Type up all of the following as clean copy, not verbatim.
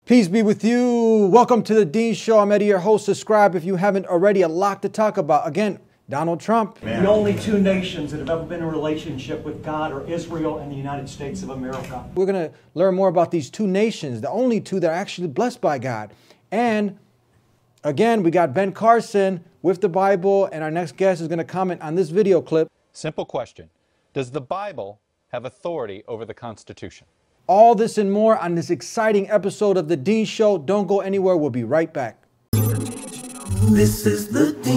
Peace be with you. Welcome to the Dean Show. I'm Eddie, your host. Subscribe if you haven't already. A lot to talk about. Again, Donald Trump. The only two nations that have ever been in a relationship with God are Israel and the United States of America. We're going to learn more about these two nations, the only two that are actually blessed by God. And again, we got Ben Carson with the Bible, and our next guest is going to comment on this video clip. Simple question. Does the Bible have authority over the Constitution? All this and more on this exciting episode of The Dean Show. Don't go anywhere. We'll be right back. This is the Dean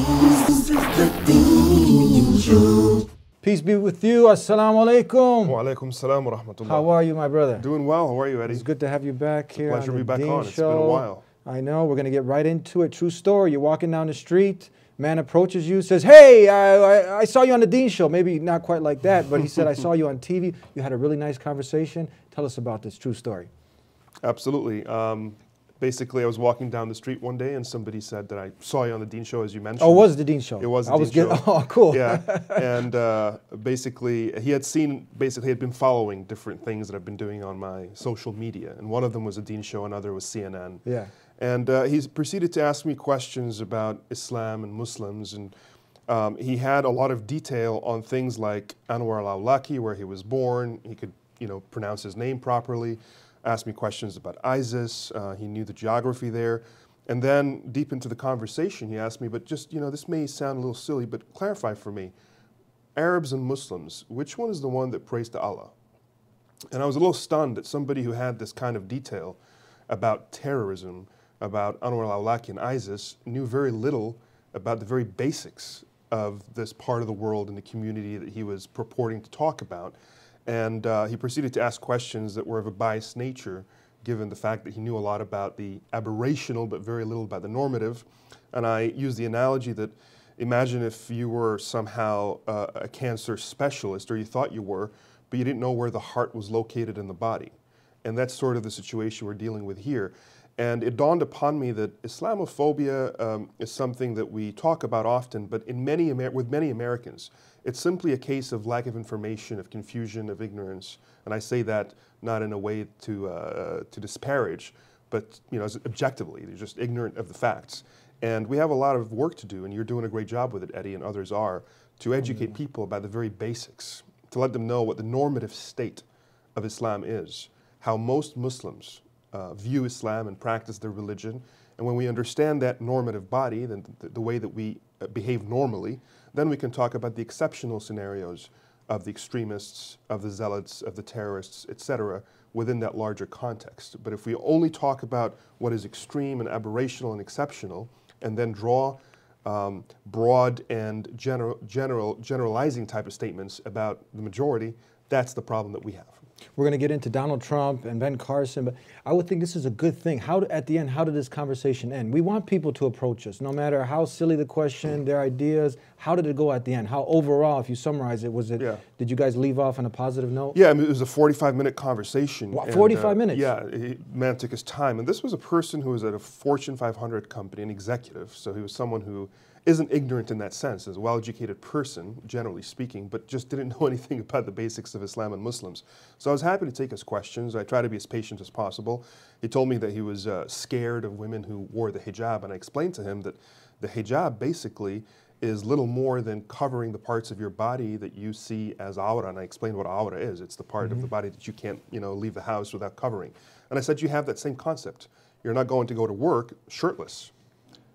Show. Peace be with you. Assalamu alaikum. Wa alaikum salam wa rahmatullah. How are you, my brother? Doing well. How are you, Eddie? It's good to have you back here. Pleasure to be back Dean on. Show. It's been a while. I know. We're going to get right into it. True story. You're walking down the street. Man approaches you, says, hey, I saw you on the Dean Show. Maybe not quite like that, but he said, I saw you on TV. You had a really nice conversation. Tell us about this true story. Absolutely. Basically, I was walking down the street one day and somebody said that I saw you on the Dean Show, as you mentioned. Oh, it was the Dean Show. It was the Dean Show. Oh, cool. Yeah. And basically, he had been following different things that I've been doing on my social media. And one of them was the Dean Show, another was CNN. Yeah. And he proceeded to ask me questions about Islam and Muslims. And he had a lot of detail on things like Anwar al-Awlaki, where he was born. He could, pronounce his name properly. Asked me questions about ISIS. He knew the geography there. And then deep into the conversation, he asked me, but just, this may sound a little silly, but clarify for me, Arabs and Muslims, which one is the one that prays to Allah? And I was a little stunned that somebody who had this kind of detail about terrorism, about Anwar al-Awlaki and ISIS, knew very little about the very basics of this part of the world and the community that he was purporting to talk about. And he proceeded to ask questions that were of a biased nature, given the fact that he knew a lot about the aberrational, but very little about the normative. And I used the analogy that, imagine if you were somehow a cancer specialist, or you thought you were, but you didn't know where the heart was located in the body. And that's sort of the situation we're dealing with here. And it dawned upon me that Islamophobia is something that we talk about often, but with many Americans, it's simply a case of lack of information, of confusion, of ignorance. And I say that not in a way to disparage, but objectively, they're just ignorant of the facts. And we have a lot of work to do, and you're doing a great job with it, Eddie, and others are, to educate people about the very basics, to let them know what the normative state of Islam is, how most Muslims view Islam and practice their religion. And when we understand that normative body, then the way that we behave normally, then we can talk about the exceptional scenarios of the extremists, of the zealots, of the terrorists, etc., within that larger context. But if we only talk about what is extreme and aberrational and exceptional, and then draw broad and generalizing type of statements about the majority, that's the problem that we have. We're going to get into Donald Trump and Ben Carson, but I would think this is a good thing. At the end, how did this conversation end? We want people to approach us, no matter how silly the question, their ideas. How did it go at the end? How overall, if you summarize it, did you guys leave off on a positive note? Yeah, it was a 45-minute conversation. What, 45 minutes? Yeah, man took his time. And this was a person who was at a Fortune 500 company, an executive. So he was someone who isn't ignorant in that sense, as a well-educated person, generally speaking, but just didn't know anything about the basics of Islam and Muslims. So I was happy to take his questions. I tried to be as patient as possible. He told me that he was scared of women who wore the hijab, and I explained to him that the hijab basically is little more than covering the parts of your body that you see as awra, and I explained what awra is. It's the part of the body that you can't, leave the house without covering. And I said, you have that same concept. You're not going to go to work shirtless.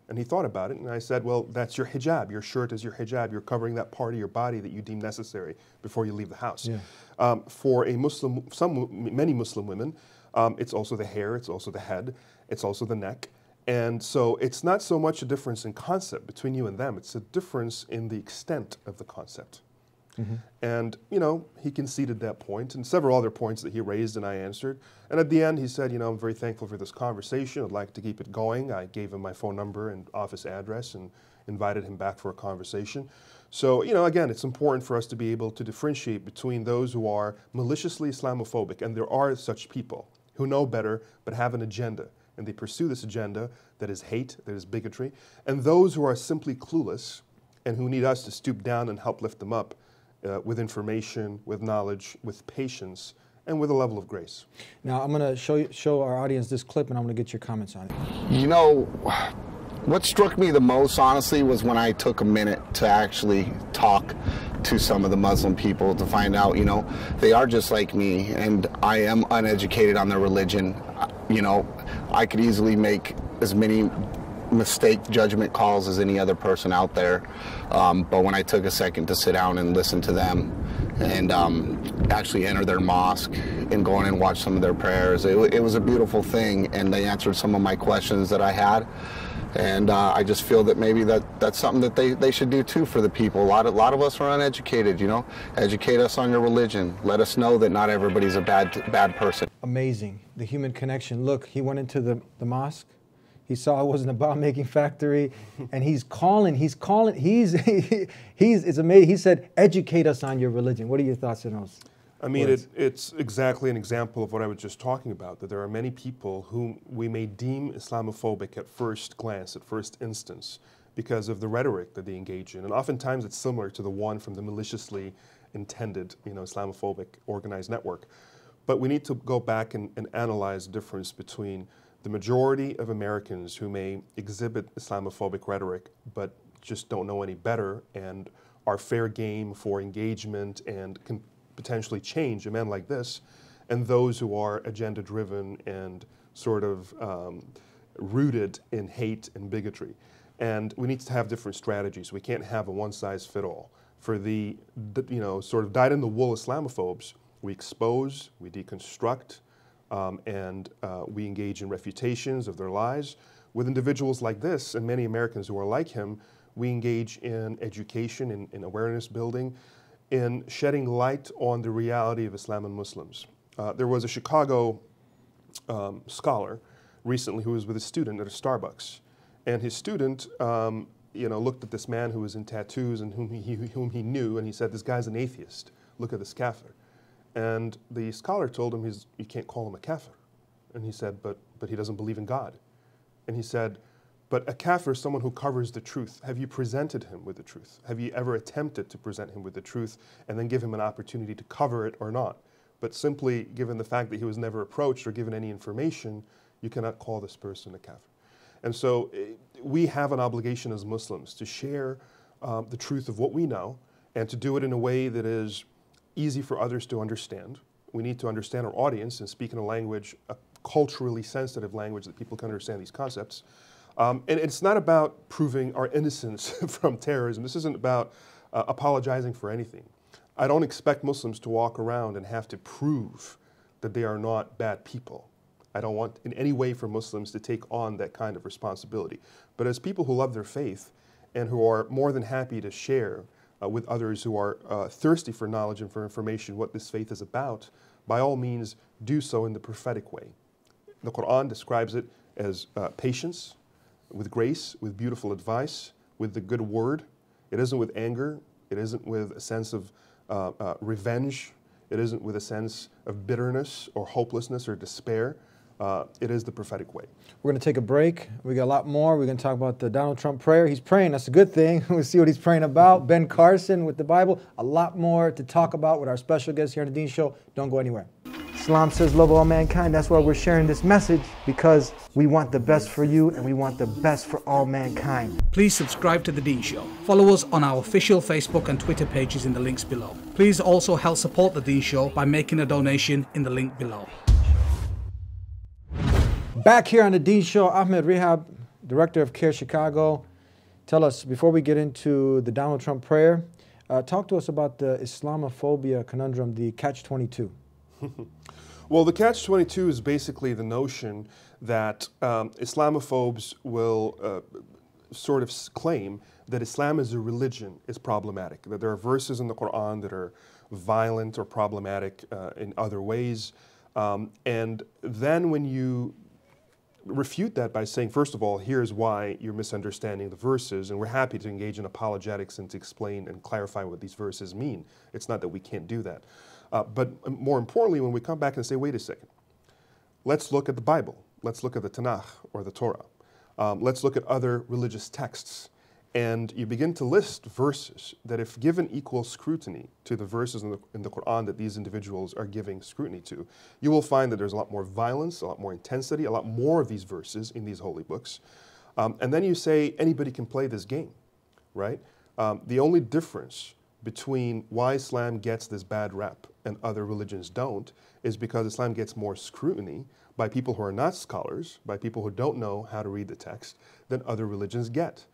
And he thought about it, and I said, well, that's your hijab. Your shirt is your hijab. You're covering that part of your body that you deem necessary before you leave the house. Yeah. For a Muslim, many Muslim women, it's also the hair, it's also the head, it's also the neck. And so it's not so much a difference in concept between you and them, it's a difference in the extent of the concept. Mm-hmm. And, he conceded that point and several other points that he raised and I answered. And at the end, he said, I'm very thankful for this conversation. I'd like to keep it going. I gave him my phone number and office address and invited him back for a conversation. So, again, it's important for us to be able to differentiate between those who are maliciously Islamophobic, and there are such people who know better but have an agenda, and they pursue this agenda that is hate, that is bigotry, and those who are simply clueless and who need us to stoop down and help lift them up with information, with knowledge, with patience, and with a level of grace. Now, I'm going to show our audience this clip, and I'm going to get your comments on it. You know, what struck me the most, honestly, was when I took a minute to actually talk to some of the Muslim people to find out, you know, they are just like me, and I am uneducated on their religion. You know, I could easily make as many judgment calls as any other person out there. But when I took a second to sit down and listen to them and actually enter their mosque and go in and watch some of their prayers, it was a beautiful thing, and they answered some of my questions that I had. And I just feel that maybe that's something that they should do too for the people. A lot of us are uneducated, you know. Educate us on your religion. Let us know that not everybody's a bad person. Amazing, the human connection. Look, he went into the mosque. He saw it wasn't a bomb-making factory, and it's amazing. He said, educate us on your religion. What are your thoughts on those? I mean, it's exactly an example of what I was just talking about, that there are many people whom we may deem Islamophobic at first glance, at first instance, because of the rhetoric that they engage in. And oftentimes it's similar to the one from the maliciously intended, you know, Islamophobic organized network. But we need to go back and analyze the difference between the majority of Americans who may exhibit Islamophobic rhetoric, but just don't know any better and are fair game for engagement and can potentially change a man like this, and those who are agenda-driven and sort of rooted in hate and bigotry. And we need to have different strategies. We can't have a one-size-fit-all. For the you know, sort of dyed-in-the-wool Islamophobes, we expose, we deconstruct, and we engage in refutations of their lies. With individuals like this, and many Americans who are like him, we engage in education, in awareness building, in shedding light on the reality of Islam and Muslims. There was a Chicago scholar recently who was with a student at a Starbucks, and his student you know, looked at this man who was in tattoos and whom he knew, and he said, this guy's an atheist. Look at this kafir. And the scholar told him, you can't call him a kafir. And he said, but he doesn't believe in God. And he said, but a kafir is someone who covers the truth. Have you presented him with the truth? Have you ever attempted to present him with the truth and then give him an opportunity to cover it or not? But simply, given the fact that he was never approached or given any information, you cannot call this person a kafir. And so we have an obligation as Muslims to share the truth of what we know and to do it in a way that is easy for others to understand. We need to understand our audience and speak in a language, a culturally sensitive language that people can understand these concepts. And it's not about proving our innocence from terrorism. This isn't about apologizing for anything. I don't expect Muslims to walk around and have to prove that they are not bad people. I don't want in any way for Muslims to take on that kind of responsibility. But as people who love their faith and who are more than happy to share with others who are thirsty for knowledge and for information what this faith is about, by all means do so in the prophetic way. The Quran describes it as patience, with grace, with beautiful advice, with the good word. It isn't with anger. It isn't with a sense of revenge. It isn't with a sense of bitterness or hopelessness or despair. It is the prophetic way. We're going to take a break. We got a lot more. We're going to talk about the Donald Trump prayer. He's praying. That's a good thing. We'll see what he's praying about. Ben Carson with the Bible. A lot more to talk about with our special guest here on The Dean Show. Don't go anywhere. Islam says love all mankind. That's why we're sharing this message, because we want the best for you and we want the best for all mankind. Please subscribe to The Dean Show. Follow us on our official Facebook and Twitter pages in the links below. Please also help support The Dean Show by making a donation in the link below. Back here on The Dean Show, Ahmed Mohamed, Director of CARE Chicago. Tell us, before we get into the Donald Trump prayer, talk to us about the Islamophobia conundrum, the Catch-22. Well, the Catch-22 is basically the notion that Islamophobes will sort of claim that Islam as a religion is problematic, that there are verses in the Quran that are violent or problematic in other ways. And then when you refute that by saying, first of all, here's why you're misunderstanding the verses, and we're happy to engage in apologetics and to explain and clarify what these verses mean. It's not that we can't do that. But more importantly, when we come back and say, wait a second, let's look at the Bible. Let's look at the Tanakh or the Torah. Let's look at other religious texts And you begin to list verses that, if given equal scrutiny to the verses in the Quran that these individuals are giving scrutiny to, you will find that there's a lot more violence, a lot more intensity, a lot more of these verses in these holy books. And then you say anybody can play this game, right? The only difference between why Islam gets this bad rep and other religions don't is because Islam gets more scrutiny by people who are not scholars, by people who don't know how to read the text, than other religions get.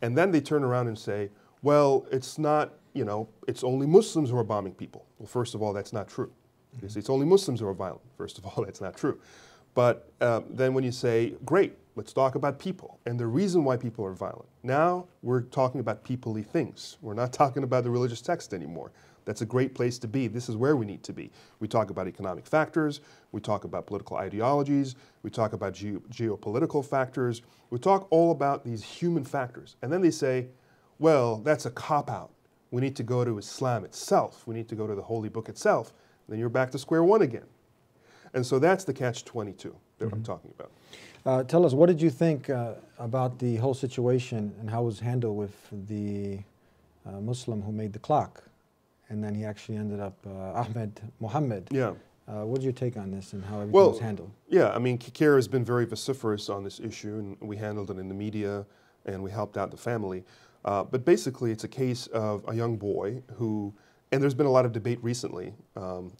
And then they turn around and say, well, it's not, you know, it's only Muslims who are bombing people. Well, first of all, that's not true. You see, it's only Muslims who are violent. First of all, that's not true. But then when you say, great, let's talk about people and the reason why people are violent. Now we're talking about people-y things. We're not talking about the religious text anymore. That's a great place to be. This is where we need to be. We talk about economic factors. We talk about political ideologies. We talk about geopolitical factors. We talk all about these human factors. And then they say, well, that's a cop-out. We need to go to Islam itself. We need to go to the holy book itself. Then you're back to square one again. And so that's the catch-22 that I'm talking about. Tell us, what did you think about the whole situation and how it was handled with the Muslim who made the clock? And then he actually ended up Ahmed Mohamed. Yeah. What's your take on this and how everything was handled? Yeah, I mean, Kikir has been very vociferous on this issue, and we handled it in the media, and we helped out the family. But basically, it's a case of a young boy who, and there's been a lot of debate recently,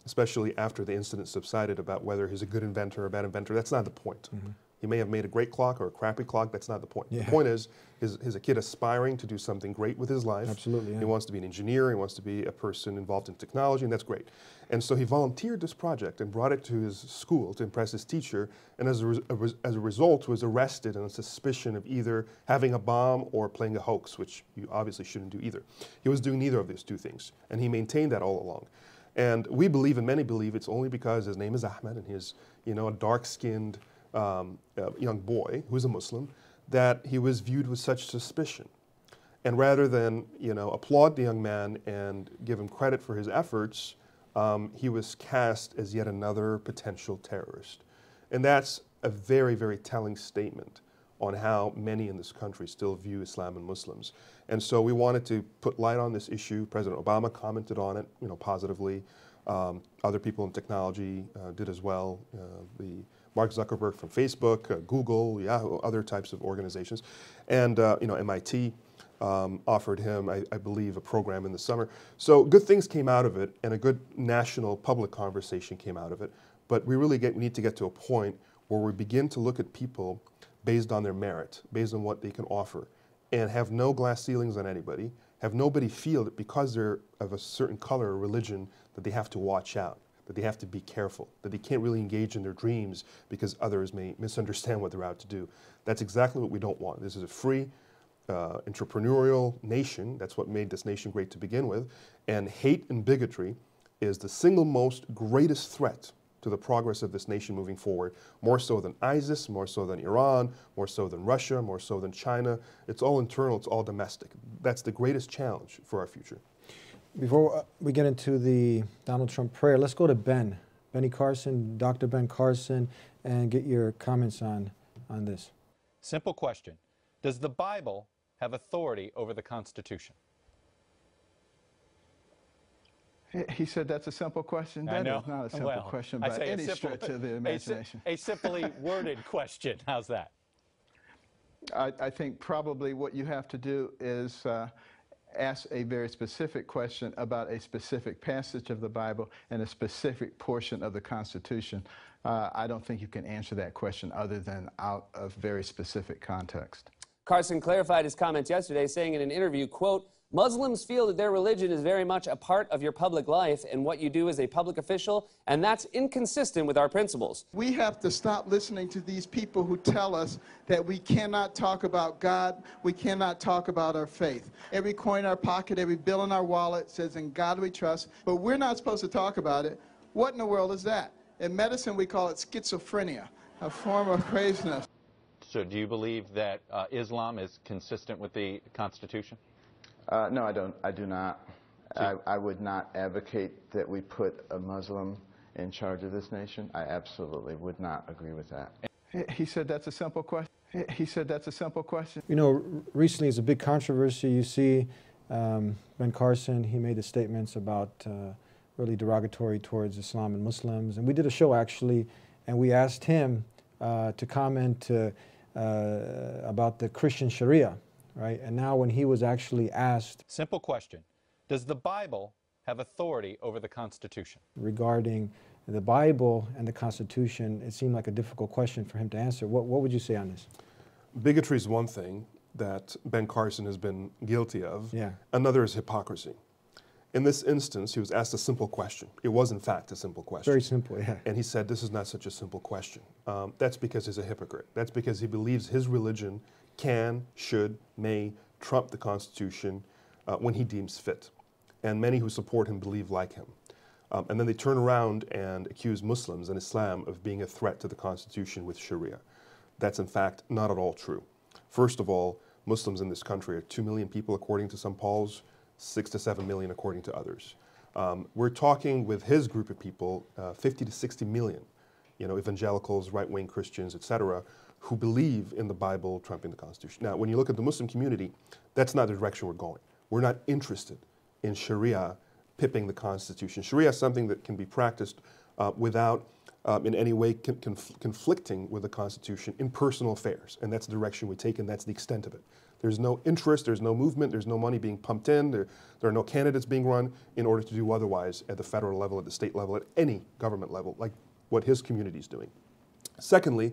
especially after the incident subsided, about whether he's a good inventor or a bad inventor. That's not the point. He may have made a great clock or a crappy clock. That's not the point. Yeah. The point is a kid aspiring to do something great with his life. Absolutely, yeah. He wants to be an engineer. He wants to be a person involved in technology, and that's great. And so he volunteered this project and brought it to his school to impress his teacher, and as a result was arrested on suspicion of either having a bomb or playing a hoax, which you obviously shouldn't do either. He was doing neither of these two things, and he maintained that all along. And we believe, and many believe, it's only because his name is Ahmed and he's, you know, a dark-skinned young boy who's a Muslim, that he was viewed with such suspicion. And rather than, you know, applaud the young man and give him credit for his efforts, he was cast as yet another potential terrorist. And that's a very, very telling statement on how many in this country still view Islam and Muslims. And so we wanted to put light on this issue. President Obama commented on it, you know, positively. Other people in technology did as well. The Mark Zuckerberg from Facebook, Google, Yahoo, other types of organizations. And, you know, MIT offered him, I believe, a program in the summer. So good things came out of it, and a good national public conversation came out of it. But we really need to get to a point where we begin to look at people based on their merit, based on what they can offer, and have no glass ceilings on anybody, have nobody feel that because they're of a certain color or religion that they have to watch out, that they have to be careful, that they can't really engage in their dreams because others may misunderstand what they're out to do. That's exactly what we don't want. This is a free, entrepreneurial nation. That's what made this nation great to begin with. And hate and bigotry is the single most greatest threat to the progress of this nation moving forward, more so than ISIS, more so than Iran, more so than Russia, more so than China. It's all internal, it's all domestic. That's the greatest challenge for our future. Before we get into the Donald Trump prayer, let's go to Benny Carson, Dr. Ben Carson, and get your comments on this. Simple question. Does the Bible have authority over the Constitution? He said that's a simple question. That is not a simple question by any stretch of the imagination. A simply worded question. How's that? I think probably what you have to do is ask a very specific question about a specific passage of the Bible and a specific portion of the Constitution. I don't think you can answer that question other than out of very specific context. Carson clarified his comments yesterday, saying in an interview, quote, Muslims feel that their religion is very much a part of your public life and what you do as a public official, and that's inconsistent with our principles. We have to stop listening to these people who tell us that we cannot talk about God, we cannot talk about our faith. Every coin in our pocket, every bill in our wallet says, in God we trust, but we're not supposed to talk about it. What in the world is that? In medicine, we call it schizophrenia, a form of craziness. So do you believe that Islam is consistent with the Constitution? No, I don't. I do not. I would not advocate that we put a Muslim in charge of this nation. I absolutely would not agree with that. He said that's a simple question. He said that's a simple question. You know, recently it's a big controversy. You see Ben Carson, he made the statements about really derogatory towards Islam and Muslims. And we did a show actually, and we asked him to comment about the Christian Sharia, right? And now when he was actually asked... Simple question. Does the Bible have authority over the Constitution? Regarding the Bible and the Constitution, it seemed like a difficult question for him to answer. What would you say on this? Bigotry is one thing that Ben Carson has been guilty of. Yeah. Another is hypocrisy. In this instance, he was asked a simple question. It was, in fact, a simple question. Very simple, yeah. And he said, this is not such a simple question. That's because he's a hypocrite. That's because he believes his religion can, should, may trump the Constitution when he deems fit. And many who support him believe like him. And then they turn around and accuse Muslims and Islam of being a threat to the Constitution with Sharia. That's in fact not at all true. First of all, Muslims in this country are 2 million people according to some polls, 6 to 7 million according to others. We're talking with his group of people, 50 to 60 million, evangelicals, right-wing Christians, etc., who believe in the Bible trumping the Constitution. Now, when you look at the Muslim community, that's not the direction we're going. We're not interested in Sharia pipping the Constitution. Sharia is something that can be practiced without in any way conflicting with the Constitution in personal affairs. And that's the direction we take, and that's the extent of it. There's no interest, there's no movement, there's no money being pumped in, there are no candidates being run in order to do otherwise at the federal level, at the state level, at any government level, like what his community is doing. Secondly,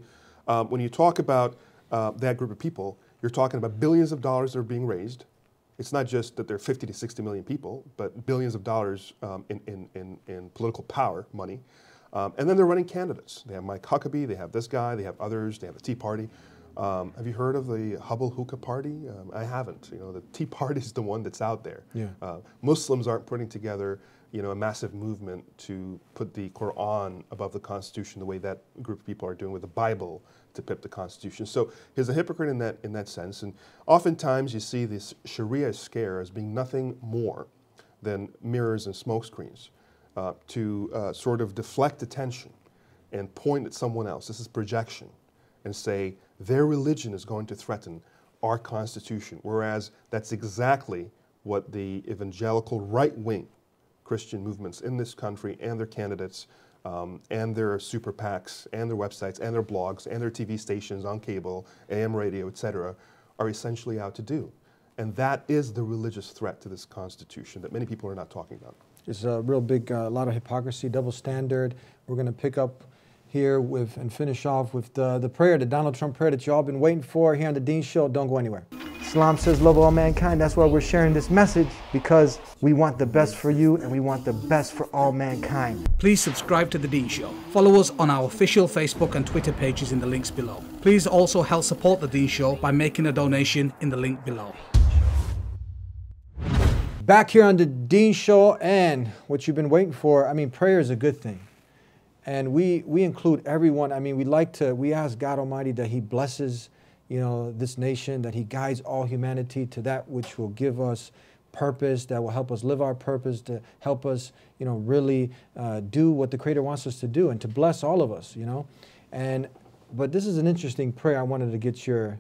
when you talk about that group of people, you're talking about billions of dollars that are being raised. It's not just that there are 50 to 60 million people, but billions of dollars in political power, money. And then they're running candidates. They have Mike Huckabee, they have this guy, they have others, they have the Tea Party. Have you heard of the Hubble Hookah Party? I haven't. The Tea Party is the one that's out there. Yeah. Muslims aren't putting together a massive movement to put the Quran above the Constitution the way that group of people are doing with the Bible to pip the Constitution. So he's a hypocrite in that sense. And oftentimes you see this Sharia scare as being nothing more than mirrors and smoke screens to sort of deflect attention and point at someone else. This is projection. And say their religion is going to threaten our Constitution, whereas that's exactly what the evangelical right-wing Christian movements in this country and their candidates and their super PACs and their websites and their blogs and their TV stations on cable, AM radio, etc., are essentially out to do. And that is the religious threat to this Constitution that many people are not talking about. It's a real big, lot of hypocrisy, double standard. We're going to pick up here with and finish off with the prayer, the Donald Trump prayer that you all been waiting for here on The Dean Show. Don't go anywhere. Islam says love all mankind. That's why we're sharing this message, because we want the best for you and we want the best for all mankind. Please subscribe to The Dean Show. Follow us on our official Facebook and Twitter pages in the links below. Please also help support The Dean Show by making a donation in the link below. Back here on The Dean Show, and what you've been waiting for, prayer is a good thing. And we include everyone. We ask God Almighty that He blesses, this nation, that He guides all humanity to that which will give us purpose, that will help us live our purpose, to help us, really do what the Creator wants us to do, and to bless all of us, But this is an interesting prayer I wanted to get your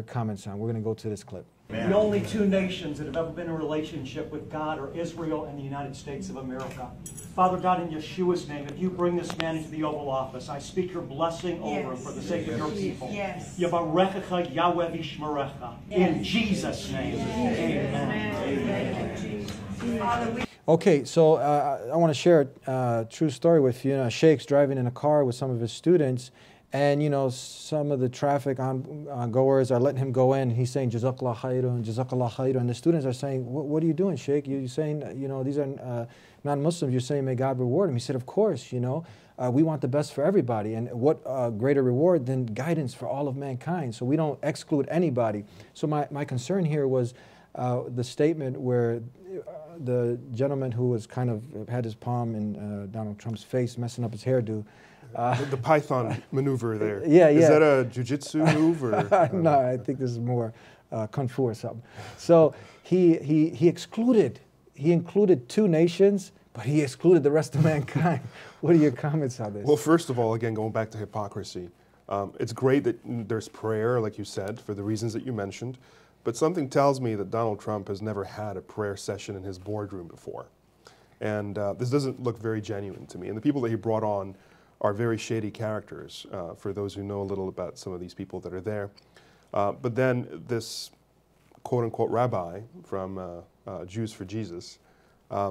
comments on. We're going to go to this clip. The only two nations that have ever been in a relationship with God are Israel and the United States of America. Father God, in Yeshua's name, if you bring this man into the Oval Office, I speak your blessing over him for the sake of your people. Yavarechecha Yahweh v'shmerecha. In Jesus' name, amen. Okay, so I want to share a true story with you. A sheikh's driving in a car with some of his students, and some of the traffic goers are letting him go in. He's saying Jazakallah khairan, Jazakallah khairan, and the students are saying, what are you doing, Sheikh? You're saying these are non-Muslims. You're saying may God reward him. He said, of course, we want the best for everybody, and what greater reward than guidance for all of mankind. So we don't exclude anybody. So my concern here was the statement where the gentleman who was kind of had his palm in Donald Trump's face, messing up his hairdo. The Python maneuver there. Yeah. Is that a jiu-jitsu move? Or, no, I think this is more kung fu or something. So he included two nations, but he excluded the rest of mankind. What are your comments on this? Well, first of all, again, going back to hypocrisy, It's great that there's prayer, like you said, for the reasons that you mentioned, but something tells me that Donald Trump has never had a prayer session in his boardroom before. And this doesn't look very genuine to me. And the people that he brought on are very shady characters, for those who know a little about some of these people that are there. But then this quote-unquote rabbi from Jews for Jesus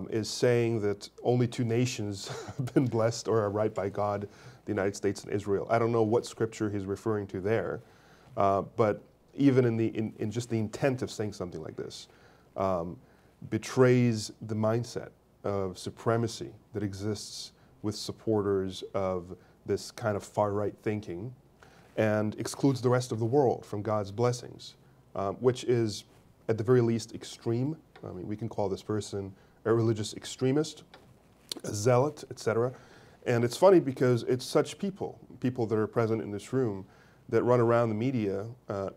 is saying that only 2 nations have been blessed or are right by God, the United States and Israel. I don't know what scripture he's referring to there, but even in just the intent of saying something like this, betrays the mindset of supremacy that exists with supporters of this kind of far-right thinking, and excludes the rest of the world from God's blessings, which is, at the very least, extreme. I mean, we can call this person a religious extremist, a zealot, etc. And it's funny because it's such people that are present in this room, that run around the media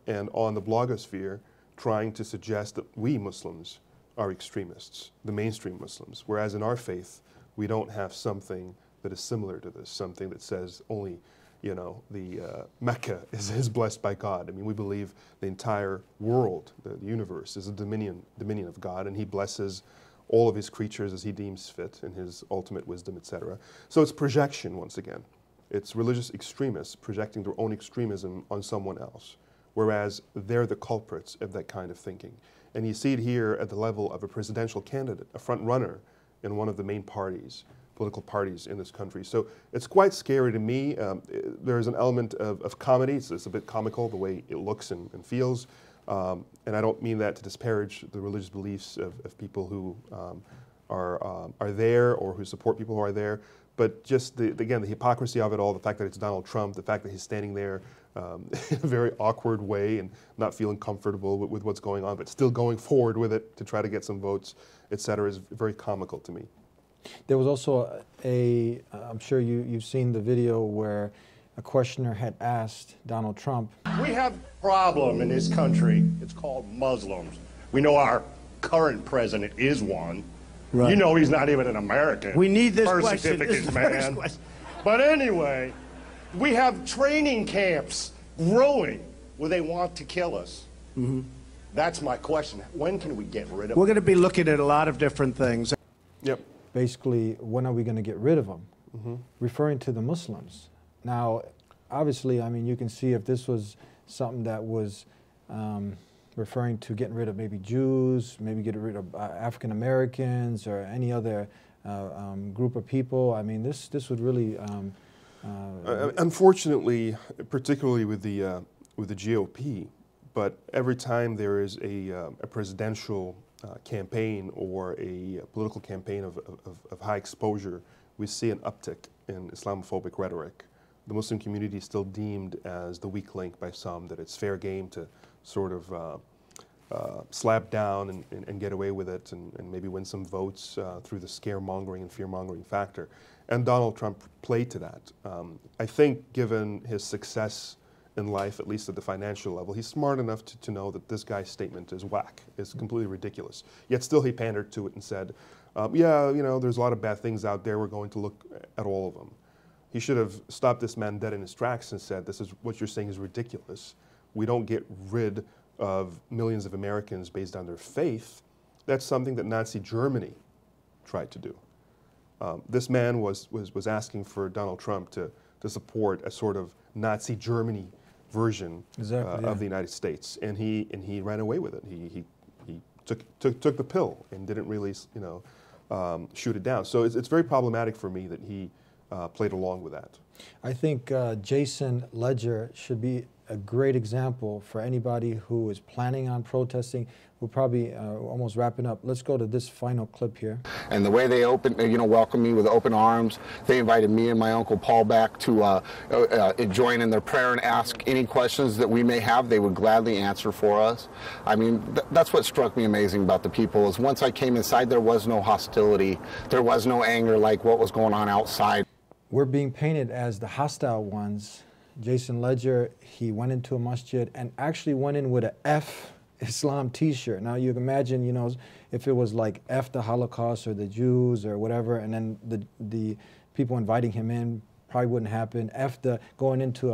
and on the blogosphere trying to suggest that we Muslims are extremists, the mainstream Muslims, whereas in our faith, we don't have something that is similar to this, something that says only, you know, the Mecca is blessed by God. I mean, we believe the entire world, the universe, is a dominion of God, and he blesses all of his creatures as he deems fit in his ultimate wisdom, etc. So it's projection, once again. It's religious extremists projecting their own extremism on someone else, whereas they're the culprits of that kind of thinking. And you see it here at the level of a presidential candidate, a front runner in one of the main parties, political parties in this country. So it's quite scary to me. There's an element of comedy. It's a bit comical the way it looks and feels. And I don't mean that to disparage the religious beliefs of people who are there or who support people who are there. But just, again, the hypocrisy of it all, the fact that it's Donald Trump, the fact that he's standing there in a very awkward way and not feeling comfortable with what's going on, but still going forward with it to try to get some votes, et cetera, is very comical to me. There was also I'm sure you've seen the video where a questioner had asked Donald Trump. We have a problem in this country. It's called Muslims. We know our current president is one. Right. You know he's not even an American. We need this birth question. certificate, This man. But anyway, we have training camps growing where they want to kill us. Mm-hmm. That's my question. When can we get rid of them? We're going to be looking at a lot of different things. Yep. Basically, when are we going to get rid of them? Mm-hmm. Referring to the Muslims. Now, obviously, I mean, you can see if this was something that was referring to getting rid of maybe Jews, maybe getting rid of African Americans or any other group of people. I mean, this would really. Unfortunately, particularly with the GOP, but every time there is a presidential campaign or a political campaign of high exposure, we see an uptick in Islamophobic rhetoric. The Muslim community is still deemed as the weak link by some, that it's fair game to sort of slap down and get away with it and maybe win some votes through the scaremongering and fear-mongering factor. And Donald Trump played to that. I think given his success in life, at least at the financial level, he's smart enough to know that this guy's statement is whack, is completely ridiculous. Yet still he pandered to it and said, yeah, you know, there's a lot of bad things out there, we're going to look at all of them. He should have stopped this man dead in his tracks and said, this is what you're saying is ridiculous. We don't get rid of millions of Americans based on their faith. That's something that Nazi Germany tried to do. This man was asking for Donald Trump to support a sort of Nazi Germany version of the United States, and he ran away with it. He took the pill and didn't really, you know, shoot it down. So it's very problematic for me that he played along with that. I think Jason Ledger should be a great example for anybody who is planning on protesting. We're probably almost wrapping up. Let's go to this final clip here. And the way they welcomed me with open arms, they invited me and my Uncle Paul back to join in their prayer and ask any questions that we may have. They would gladly answer for us. I mean, that's what struck me amazing about the people, is once I came inside, there was no hostility. There was no anger like what was going on outside. We're being painted as the hostile ones. Jason Ledger, he went into a masjid and actually went in with a F Islam t-shirt. Now you can imagine, you know, if it was like F the Holocaust or the Jews or whatever, and then the people inviting him in probably wouldn't happen. Going into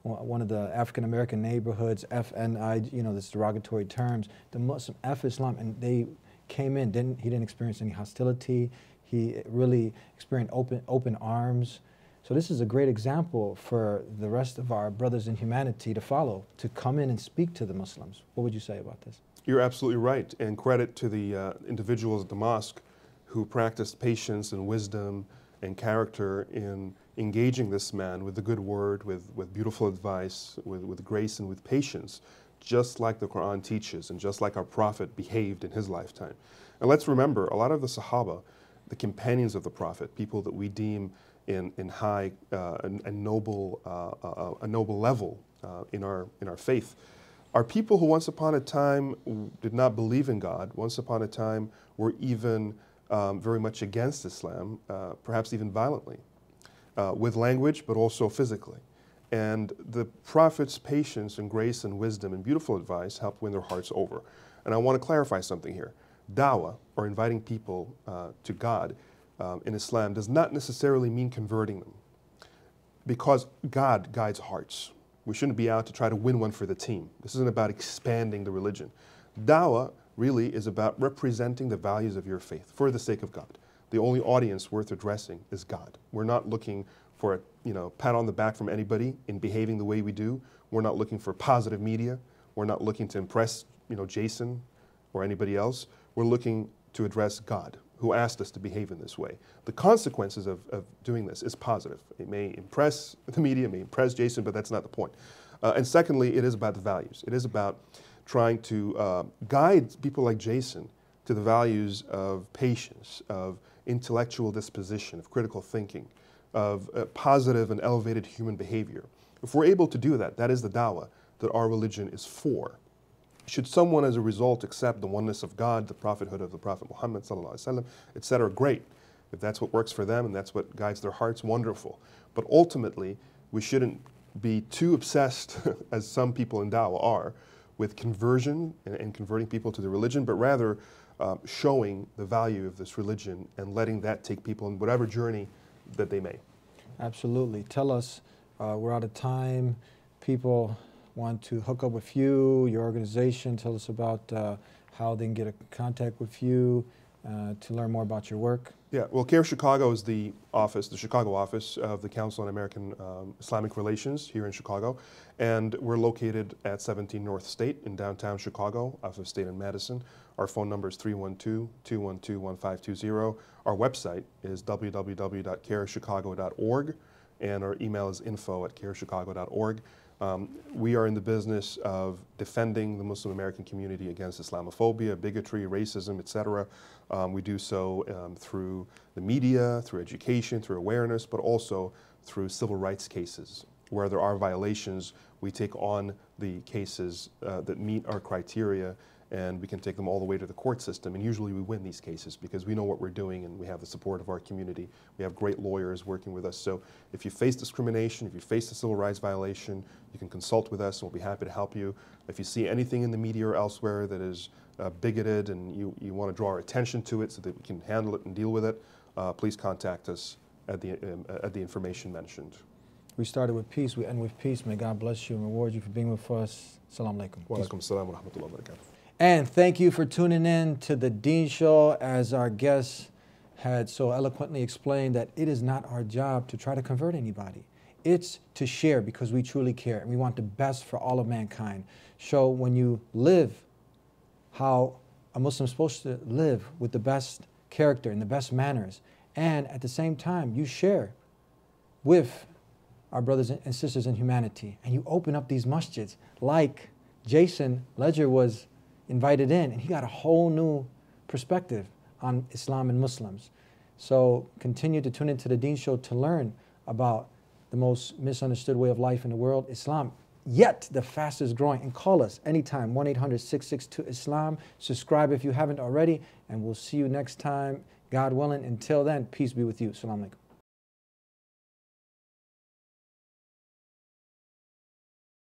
one of the African American neighborhoods, FNI, you know, this derogatory terms, the Muslim, F Islam, and they came in, he didn't experience any hostility. He really experienced open arms. So this is a great example for the rest of our brothers in humanity to follow, to come in and speak to the Muslims. What would you say about this? You're absolutely right, and credit to the individuals at the mosque who practiced patience and wisdom and character in engaging this man with the good word, with beautiful advice, with grace and with patience, just like the Quran teaches and just like our Prophet behaved in his lifetime. And let's remember, a lot of the Sahaba, the companions of the Prophet, people that we deem in high and noble level in our faith, are people who once upon a time did not believe in God, once upon a time were even very much against Islam, perhaps even violently, with language but also physically. And the Prophet's patience and grace and wisdom and beautiful advice helped win their hearts over. And I want to clarify something here. Dawah, or inviting people to God in Islam, does not necessarily mean converting them, because God guides hearts. We shouldn't be out to try to win one for the team. This isn't about expanding the religion. Dawah really is about representing the values of your faith for the sake of God. The only audience worth addressing is God. We're not looking for a pat on the back from anybody in behaving the way we do. We're not looking for positive media. We're not looking to impress Jason or anybody else. We're looking to address God, who asked us to behave in this way. The consequences of doing this is positive. It may impress the media, it may impress Jason, but that's not the point. And secondly, it is about the values. It is about trying to guide people like Jason to the values of patience, of intellectual disposition, of critical thinking, of positive and elevated human behavior. If we're able to do that, that is the dawah that our religion is for. Should someone, as a result, accept the oneness of God, the prophethood of the Prophet Muhammad, etc., great. If that's what works for them and that's what guides their hearts, wonderful. But ultimately, we shouldn't be too obsessed, as some people in dawah are, with conversion and converting people to the religion, but rather showing the value of this religion and letting that take people on whatever journey that they may. Absolutely. Tell us, we're out of time. People want to hook up with you, your organization. Tell us about how they can get in contact with you to learn more about your work. Yeah, well, CARE Chicago is the office, the Chicago office of the Council on American Islamic Relations here in Chicago. And we're located at 17 North State in downtown Chicago, off of State and Madison. Our phone number is 312-212-1520. Our website is www.carechicago.org, and our email is info@carechicago.org. We are in the business of defending the Muslim American community against Islamophobia, bigotry, racism, etc. We do so through the media, through education, through awareness, but also through civil rights cases. Where there are violations, we take on the cases that meet our criteria, and we can take them all the way to the court system. And usually we win these cases because we know what we're doing and we have the support of our community. We have great lawyers working with us. So if you face discrimination, if you face a civil rights violation, you can consult with us and we'll be happy to help you. If you see anything in the media or elsewhere that is bigoted and you want to draw our attention to it so that we can handle it and deal with it, please contact us at the information mentioned. We started with peace, we end with peace. May God bless you and reward you for being with us. Assalamu alaikum. Wa alaikum assalam wa rahmatullahi wa barakatuh. And thank you for tuning in to The Deen Show. As our guest had so eloquently explained, that it is not our job to try to convert anybody. It's to share because we truly care and we want the best for all of mankind. So when you live how a Muslim is supposed to live, with the best character and the best manners, and at the same time you share with our brothers and sisters in humanity, and you open up these masjids like Jason Ledger was invited in, and he got a whole new perspective on Islam and Muslims. So continue to tune into The Deen Show to learn about the most misunderstood way of life in the world, Islam, yet the fastest growing. And call us anytime, 1-800-662-ISLAM. Subscribe if you haven't already, and we'll see you next time, God willing. Until then, peace be with you. Assalamu alaikum.